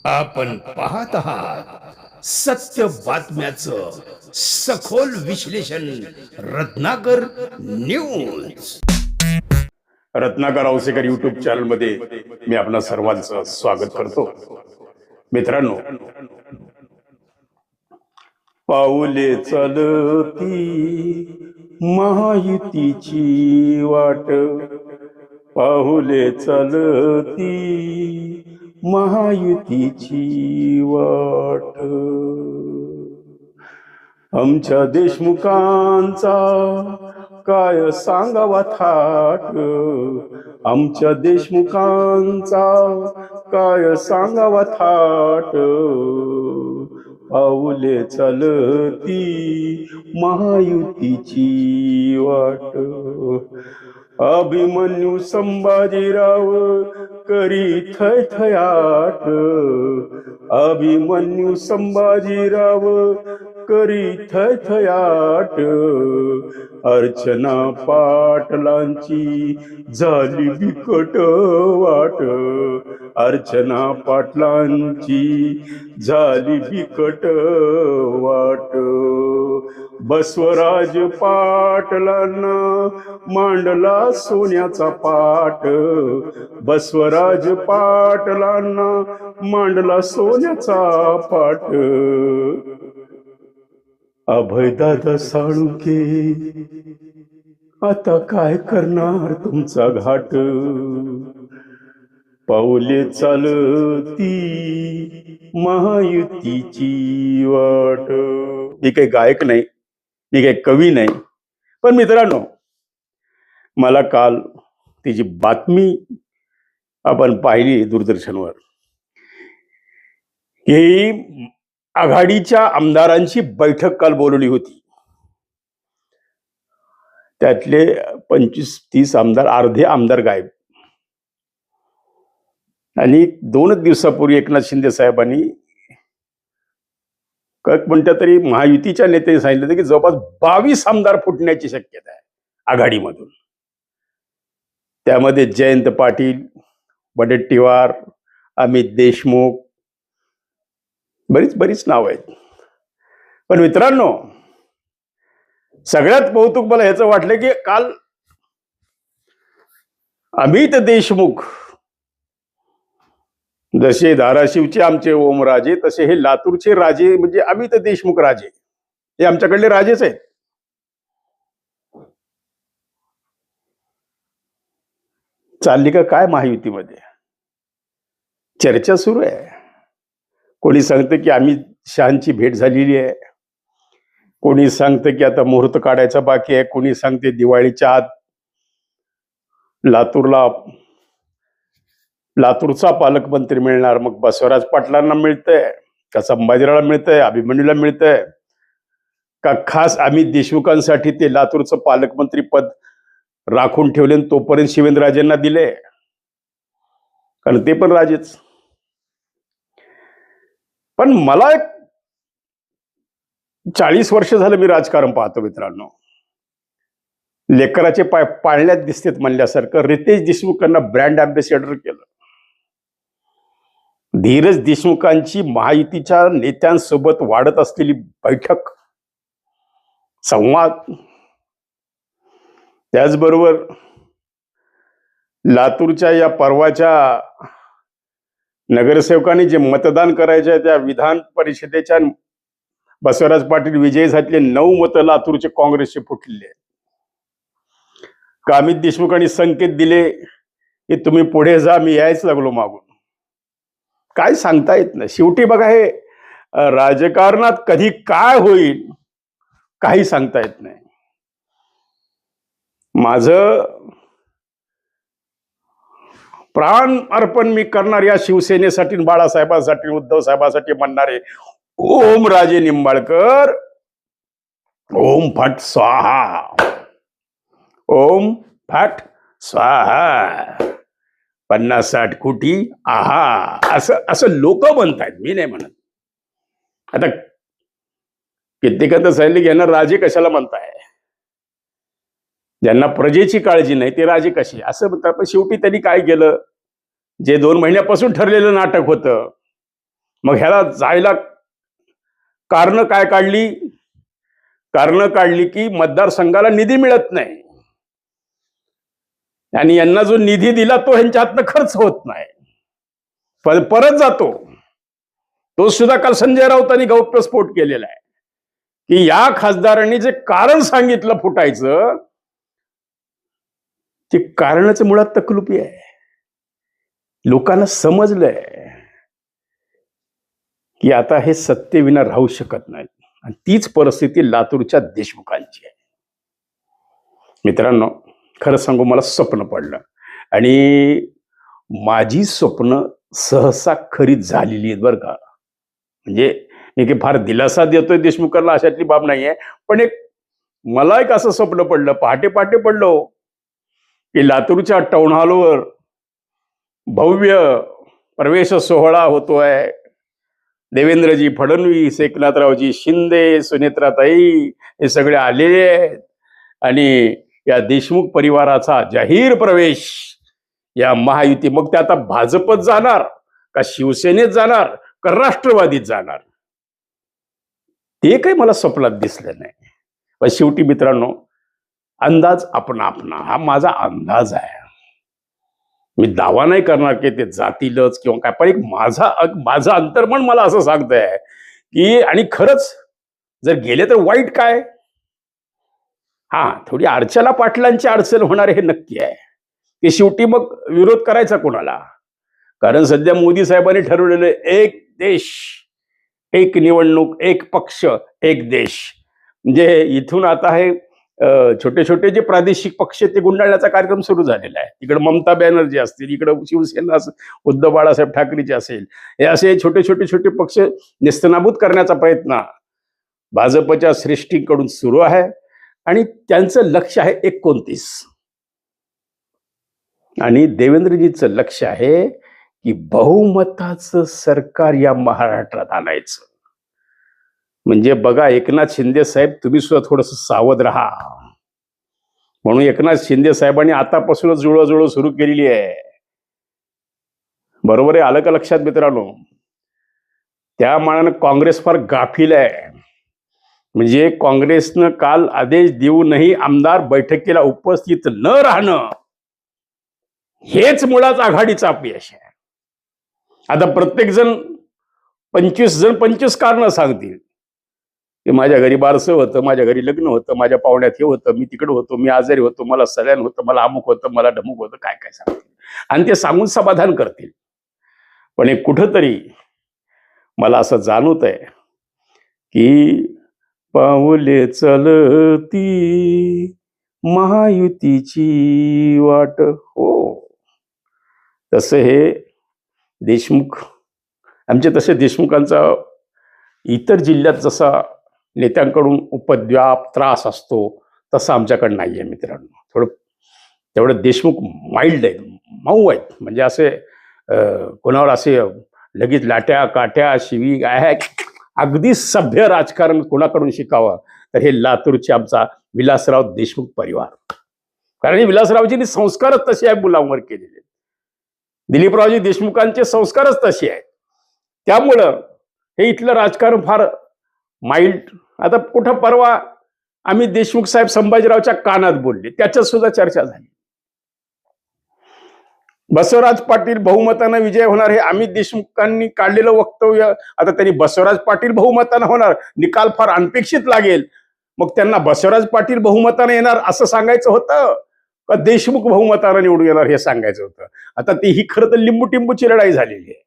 आपण पाहत आहात सत्य बातम्याचं सखोल विश्लेषण Ratnakar news. Ratnakar Ausekar YouTube channel मध्ये मी आपणा सर्वांचं स्वागत करतो. मित्रांनो, पाऊले चलती महायुतीची वाट, पाऊले चलती महायुतीची वाट. आमच्या देशमुखांचा काय सांगावा थाट, आमच्या देशमुखांचा काय सांगावा थाट. पाऊले चलती महायुतीची वाट. अभिमन्यू संभाजीराव करी थयथयाट, अभिमन्यू संभाजीराव करी थयथयाट. अर्चना पाटलांची झाली बिकट वाट, अर्चना पाटलांची झाली बिकट वाट. बसवराज पाटलांना मांडला सोन्याचा पाट, बसवराज पाटलांना मांडला सोन्याचा पाट. अभयदादा साळुंखे आता काय करणार तुमचा घाट. पाऊले चालती महायुतीची वाट. मी काही गायक नाही, मी काही कवी नाही, पण मित्रांनो, मला काल तिची बातमी आपण पाहिली दूरदर्शनवर की आघाडीच्या आमदारांची बैठक काल बोलवली होती. त्यातले 25-30 आमदार, अर्धे आमदार गायब. आणि 2 दिवसापूर्वी एकनाथ शिंदे साहेबांनी कोणत्या तरी महायुतीच्या नेत्याने सांगितलं की जवळपास 22 आमदार फुटण्याची शक्यता आहे आघाडीमधून. त्यामध्ये जयंत पाटील, वडेट्टीवार, अमित देशमुख, बरीच नाव आहेत. पण मित्रांनो, सगळ्यात कौतुक मला ह्याचं वाटलं की काल अमित देशमुख, जसे धाराशिवचे आमचे ओमराजे, तसे हे लातूरचे राजे म्हणजे अमित देशमुख राजे, हे आमच्याकडले राजेच आहेत. चालली का काय महायुतीमध्ये चर्चा सुरू आहे. कोणी सांगतं की अमित शहांची भेट झालेली आहे, कोणी सांगतं की आता मुहूर्त काढायचा बाकी आहे, कोणी सांगते दिवाळीच्या आत लातूरचा पालकमंत्री मिळणार. मग बसवराज पाटलांना मिळतंय का, संभाजीरावला मिळतंय, अभिमन्यूला मिळतंय का, खास अमित देशमुखांसाठी ते लातूरचं पालकमंत्री पद राखून ठेवले तोपर्यंत शिवेंद्रराजेंना दिले, कारण ते पण राजेच. पण मला 40 वर्ष झालं मी राजकारण पाहतो मित्रांनो. लेकराचे पाय पाळण्यात दिसतेत म्हणल्यासारखं रितेश देशमुखांना ब्रँड अँबॅसेडर केलं. धीरज देशमुखांची महायुतीच्या नेत्यांसोबत वाढत असलेली बैठक, संवाद, त्याचबरोबर लातूरच्या या परवाच्या नगरसेवकांनी जे मतदान करायचे त्या विधान परिषदेच्या बसवराज पाटील विजयी झालेले 9 मतं लातूरचे काँग्रेसचे फुटलेले आहेत. अमित देशमुखांनी संकेत दिले की तुम्ही पुढे जा, मी यायच लागलो मागून. काय सांगता येत नाही. शेवटी बघा, हे राजकारणात कधी काय होईल काही सांगता येत नाही. माझं प्राण अर्पण मी करणार या शिवसेनेसाठी, बाळासाहेबांसाठी, उद्धव साहेबांसाठी म्हणणारे ओमराजे निंबाळकर, ओम फट स्वाहा, ओम फट स्वाहा, 50-60 कोटी आहा, असं लोक म्हणतायत, मी नाही म्हणत. आता कित्येकांना सांगितलं की यांना राजे कशाला म्हणताय, ज्यांना प्रजेची काळजी नाही ते राजे कसे, असं म्हणतात. पण शेवटी त्यांनी काय केलं, जे 2 महिन्यापासून ठरलेलं नाटक होतं मग ह्याला जायला कारण काय काढली? कारण काढली की मतदारसंघाला निधी मिळत नाही आणि यांना जो निधी दिला तो ह्यांच्या हातनं खर्च होत नाही, परत जातो. तो सुद्धा काल संजय राऊतांनी गौप्यस्फोट केलेला आहे की या खासदारांनी जे कारण सांगितलं फुटायचं, ते कारणाचं मुळात तकलुपी आहे. लोकांना समजलंय की आता हे सत्तेविना राहू शकत नाही आणि तीच परिस्थिती लातूरच्या देशमुखांची आहे. मित्रांनो, खरं सांगू, मला स्वप्न पडलं आणि माझी स्वप्न सहसा खरी झालेली आहेत बरं का. म्हणजे मी काही फार दिलासा देतोय देशमुखांना अशातली बाब नाहीये, पण मला एक असं स्वप्न पडलं, पहाटे पहाटे पडलो की लातूरच्या टाउन हॉलवर भव्य प्रवेश सोहळा होतोय. देवेंद्रजी फडणवीस, एकनाथरावजी शिंदे, सुनेत्राताई हे सगळे आलेले आहेत आणि या देशमुख परिवाराचा जाहीर प्रवेश या महायुती, मग ते आता भाजपत जाणार का शिवसेनेत जाणार का राष्ट्रवादीत जाणार, ते काही मला स्वप्नात दिसलं नाही. पण शेवटी मित्रांनो, अंदाज आपणा हा माझा अंदाज आहे. मी दावा नाही करणार की ते जातीलच किंवा काय, पण एक माझं अंतर्मन मला असं सांगतंय की, आणि खरंच जर गेले तर वाईट काय. थोडी अर्चना पाटलांची अडचण होणार हे नक्की आहे, की शेवटी मग विरोध करायचा कोणाला. कारण सध्या मोदी साहेबांनी ठरवलेलं एक देश एक निवडणूक, एक पक्ष एक देश, म्हणजे इथून आता हे छोटे छोटे जे प्रादेशिक पक्ष ते गुंडाळण्याचा कार्यक्रम सुरू झालेला आहे. इकडे ममता बॅनर्जी असतील, इकडे शिवसेना उद्धव बाळासाहेब ठाकरेचे असेल, हे असे छोटे पक्ष नेस्तनाबूत करण्याचा प्रयत्न भाजपच्या श्रेष्ठींकडून सुरू आहे आणि त्यांचं लक्ष आहे 29 आणि देवेंद्रजींचं लक्ष आहे की बहुमताचं सरकार या महाराष्ट्रात आणायचं. म्हणजे बघा, एकनाथ शिंदे साहेब, तुम्ही सुद्धा थोडस सावध राहा. म्हणून एकनाथ शिंदे साहेबांनी आतापासूनच जुळवाजुळव सुरू केलेली आहे. बरोबर आहे, आलं का लक्षात मित्रांनो? त्या मानानं काँग्रेस फार गाफील आहे. म्हणजे काँग्रेसनं काल आदेश देऊनही आमदार बैठकीला उपस्थित न राहणं हेच मुळात आघाडीचं अपयश आहे. आता प्रत्येक जण 25 कारणं सांगतील की माझ्या घरी बारसं होतं, माझ्या घरी लग्न होतं, माझ्या पाहुण्यात हे होतं, मी तिकडे होतो, मी आजारी होतो, मला सल्यान होतं, मला अमुक होतं, मला ढमुक होतं, काय काय सांगतील आणि ते सांगून समाधान करतील. पण एक कुठंतरी मला असं जाणवत आहे की पाऊले चलती महायुतीची वाट. हो, तसं हे देशमुख आमचे, तसे देशमुखांचा इतर जिल्ह्यात जसा नेत्यांकडून उपद्व्याप त्रास असतो तसा आमच्याकडे नाही आहे मित्रांनो. तेवढं देशमुख माइल्ड आहेत, मऊ आहेत. म्हणजे असे कोणावर असे लगेच लाट्या काट्या शिवी आहे, अगदी सभ्य राजकारण कोणाकडून शिकावं तर हे लातूरचे आमचा विलासराव देशमुख परिवार. कारण विलासरावजींनी संस्कारच तसे आहे मुलांवर केलेले, दिलीपरावजी देशमुखांचे संस्कारच तसे आहेत. त्यामुळं हे इथलं राजकारण फार माइल्ड. आता कुठं परवा आम्ही देशमुख साहेब संभाजीरावच्या कानात बोलले, त्याच्यात सुद्धा चर्चा झाली. बसवराज पाटील बहुमतानं विजय होणार हे आम्ही देशमुखांनी काढलेलं वक्तव्य, आता त्यांनी बसवराज पाटील बहुमतानं होणार, निकाल फार अनपेक्षित लागेल, मग त्यांना बसवराज पाटील बहुमतानं येणार असं सांगायचं होतं का देशमुख बहुमतानं निवडून येणार हे सांगायचं होतं. आता ती ही खरं तर लिंबू टिंबूची लढाई झालेली आहे.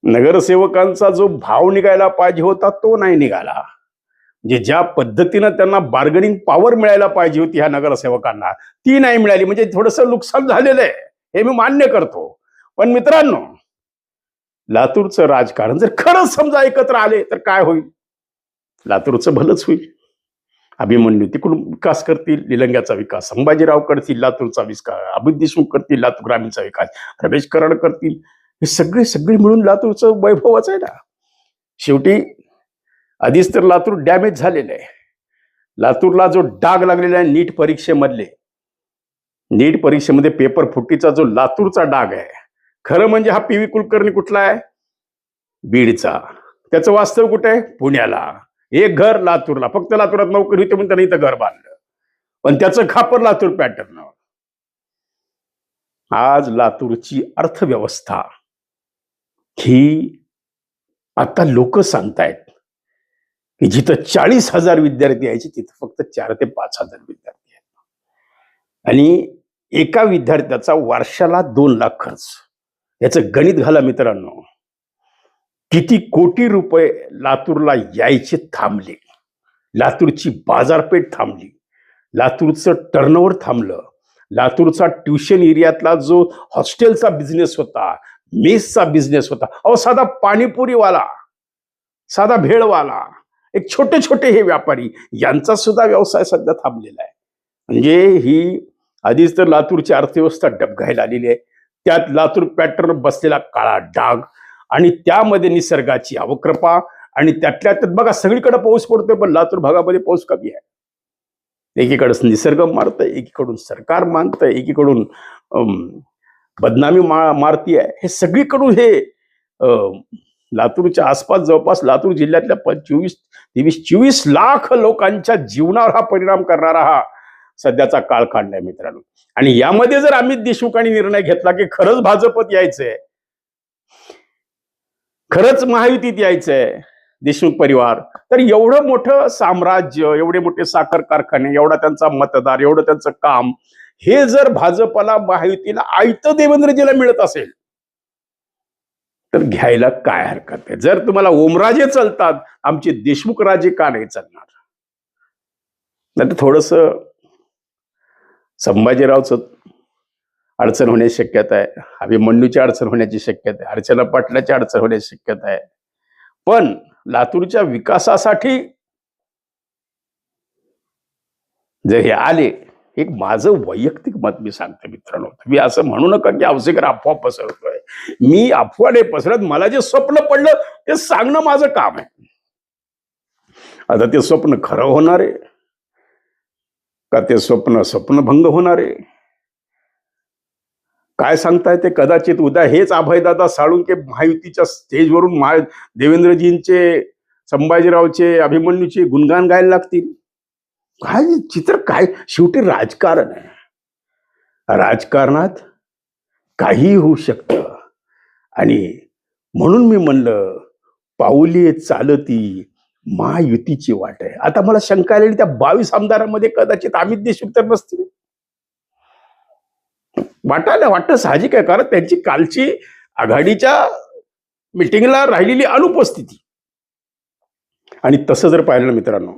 नगरसेवकांचा जो भाव निघायला पाहिजे होता तो नाही निघाला. म्हणजे ज्या पद्धतीनं त्यांना बार्गेनिंग पॉवर मिळायला पाहिजे होती ह्या नगरसेवकांना, ती नाही मिळाली. म्हणजे थोडंसं नुकसान झालेलं आहे, हे मी मान्य करतो. पण मित्रांनो, लातूरचं राजकारण जर खरंच समजा एकत्र आले तर काय होईल? लातूरचं भलंच होईल. अभिमन्यू तिकडून विकास करतील, निलंग्याचा विकास संभाजीराव करतील, लातूरचा विकास अमित देशमुख करतील, लातूर ग्रामीणचा विकास रमेश कराड करतील. हे सगळे मिळून लातूरचं वैभवच आहे ना. शेवटी आधीच तर लातूर डॅमेज झालेलं आहे. लातूरला जो डाग लागलेला आहे नीट परीक्षेमध्ये पेपर फुटीचा जो लातूरचा डाग आहे, खरं म्हणजे हा पी व्ही कुलकर्णी कुठला आहे? बीडचा, त्याचं वास्तव कुठे आहे? पुण्याला. एक घर लातूरला, फक्त लातूरात नोकरी होती म्हणून त्याने इथं घर बांधलं, पण त्याचं खापर लातूर पॅटर्न. आज लातूरची अर्थव्यवस्था ही, आता लोक सांगतायत की जिथं 40,000 विद्यार्थी यायचे तिथं फक्त 4 ते 5,000 विद्यार्थी आहेत, आणि एका विद्यार्थ्याचा वर्षाला 2 लाख खर्च. याचं गणित घाला मित्रांनो, किती कोटी रुपये लातूरला यायचे थांबले, लातूरची बाजारपेठ थांबली, लातूरचं टर्नओव्हर थांबलं, लातूरचा ट्युशन एरियातला जो हॉस्टेलचा बिझनेस होता, मेसचा बिझनेस होता, अहो साधा पाणीपुरीवाला, साधा भेळवाला, एक छोटे छोटे हे व्यापारी, यांचा सुद्धा व्यवसाय सध्या थांबलेला आहे. म्हणजे ही आधीच तर लातूरची अर्थव्यवस्था डबघायला आलेली आहे, त्यात लातूर पॅटर्न बसलेला काळा डाग, आणि त्यामध्ये निसर्गाची अवकृपा, आणि त्यातल्या त्यात बघा सगळीकडे पाऊस पडतोय पण लातूर भागामध्ये पाऊस कमी आहे. एकीकडे निसर्ग मारतंय, एकीकडून सरकार मानतंय, एकीकडून बदनामी मारती आहे. हे सगळीकडून हे लातूरच्या आसपास जवळपास लातूर जिल्ह्यातल्या 24 लाख लोकांच्या जीवनावर हा परिणाम करणारा हा सध्याचा काळ काढलाय मित्रांनो. आणि यामध्ये जर अमित देशमुखांनी निर्णय घेतला की खरंच भाजपत यायचंय, खरंच महायुतीत यायचंय देशमुख परिवार, तर एवढं मोठं साम्राज्य, एवढे मोठे साखर कारखाने, एवढा त्यांचा मतदार, एवढं त्यांचं काम, हे जर भाजपला महायुतीला आयतं देवेंद्रजीला मिळत असेल तर घ्यायला काय हरकत आहे? जर तुम्हाला ओमराजे चालतात, आमचे देशमुख राजे का नाही चालणार? नाही तर थोडस संभाजीरावचं अडचण होण्याची शक्यता आहे, अभिमन्यूची अडचण होण्याची शक्यता आहे, अर्चना पाटलाची अडचण होण्याची शक्यता आहे. पण लातूरच्या विकासासाठी जर हे आले, एक माझं वैयक्तिक मत मी सांगतो मित्रांनो, मी असं म्हणू नका की अवसेकर अफवा पसरतोय. मी अफवा नाही पसरत, मला जे स्वप्न पडलं ते सांगणं माझं काम आहे. आता ते स्वप्न खरं होणार आहे का ते स्वप्नभंग होणार आहे काय सांगताय ते? कदाचित उद्या हेच अभयदादा साळुंके महायुतीच्या स्टेजवरून देवेंद्रजींचे, संभाजीरावचे, अभिमन्यूचे गुणगान गायला लागतील. काय चित्र काय? शेवटी राजकारण आहे, राजकारणात काही होऊ शकतं. आणि म्हणून मी म्हणलं, पाऊली चालती महायुतीची वाट आहे. आता मला शंका आलेली, त्या 22 आमदारांमध्ये कदाचित अमित देशमुख तर नसतील. वाटतं साहजिक आहे, कारण त्यांची कालची आघाडीच्या मिटिंगला राहिलेली अनुपस्थिती. आणि तसं जर पाहिलं मित्रांनो,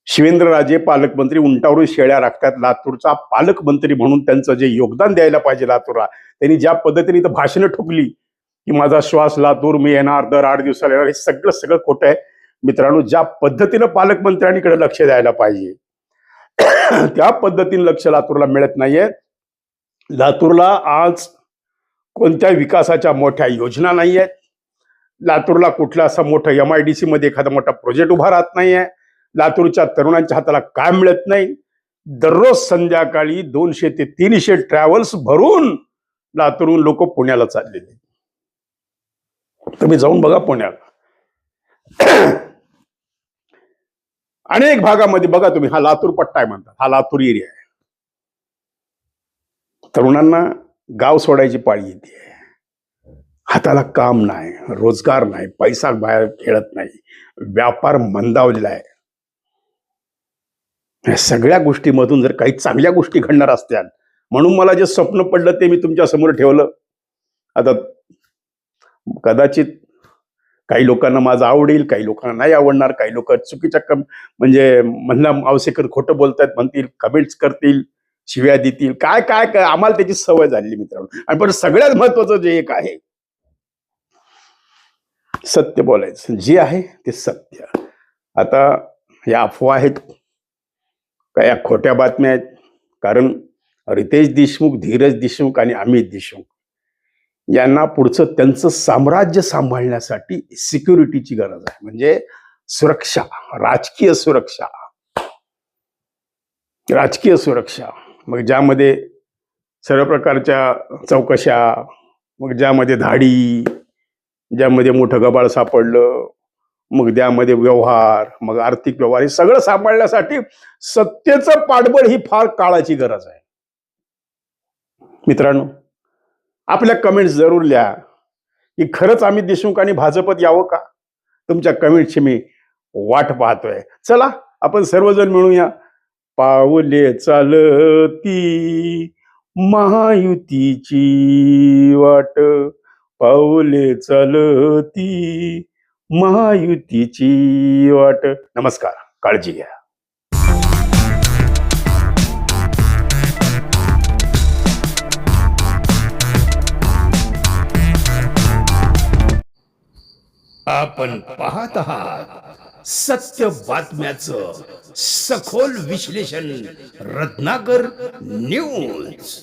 शिवेंद्रराजे पालकमंत्री उंटावरून शेळ्या राखतात. लातूरचा पालकमंत्री म्हणून त्यांचं जे योगदान द्यायला पाहिजे लातूरला, त्यांनी ज्या पद्धतीने इथं भाषणं ठोकली की माझा श्वास लातूर, मी येणार, दर 8 दिवसाला येणार, हे सगळं खोटं आहे मित्रांनो. ज्या पद्धतीनं पालकमंत्र्यांकडे लक्ष द्यायला पाहिजे त्या पद्धतीने लक्ष लातूरला मिळत नाहीये. लातूरला आज कोणत्या विकासाच्या मोठ्या योजना नाही आहेत. लातूरला कुठला असा मोठा MIDC मध्ये एखादा मोठा प्रोजेक्ट उभा राहत नाहीये. लातूरच्या तरुणांच्या हाताला काम मिळत नाही. दररोज संध्याकाळी 200 ते 300 ट्रॅव्हल्स भरून लातूरून लोक पुण्याला चाललेले. तुम्ही जाऊन बघा पुण्याला अनेक भागामध्ये बघा तुम्ही, हा लातूर पट्टा आहे म्हणतात, हा लातूर एरिया आहे. तरुणांना गाव सोडायची पाळी येते, हाताला काम नाही, रोजगार नाही, पैसा बाहेर खेळत नाही, व्यापार मंदावलेला आहे. या सगळ्या गोष्टीमधून जर काही चांगल्या गोष्टी घडणार असत्या, म्हणून मला जे स्वप्न पडलं ते मी तुमच्या समोर ठेवलं. आता कदाचित काही लोकांना माझं आवडेल, काही लोकांना नाही आवडणार, काही लोक चुकीच्या म्हणजे म्हणलं अवसेकर खोटं बोलतायत म्हणतील, कमेंट्स करतील, शिव्या देतील, काय काय काय आम्हाला त्याची सवय झालेली मित्रांनो. आणि पण सगळ्यात महत्वाचं जे एक आहे, सत्य बोलायचं, जे आहे ते सत्य. आता या अफवा आहेत का, या खोट्या बातम्या आहेत? कारण रितेश देशमुख, धीरज देशमुख आणि अमित देशमुख यांना पुढचं त्यांचं साम्राज्य सांभाळण्यासाठी सिक्युरिटीची गरज आहे, म्हणजे सुरक्षा, राजकीय सुरक्षा. राजकीय सुरक्षा मग ज्यामध्ये सर्व प्रकारच्या चौकशा, मग ज्यामध्ये धाडी, ज्यामध्ये मोठं गबाळ सापडलं, मग त्यामध्ये व्यवहार, मग आर्थिक व्यवहार, हे सगळं सांभाळण्यासाठी सत्तेचं पाठबळ ही फार काळाची गरज आहे. मित्रांनो, आपल्या कमेंट्स जरूर लिहा की खरंच अमित देशमुख आणि भाजपत यावं का. तुमच्या कमेंटची मी वाट पाहतोय. चला आपण सर्वजण मिळूया. पावले चालती महायुतीची वाट, पावले चालती महायुतीची वाट. नमस्कार, काळजी घ्या. आपण पाहत आहात सत्य बातम्याचं सखोल विश्लेषण रत्नाकर न्यूज.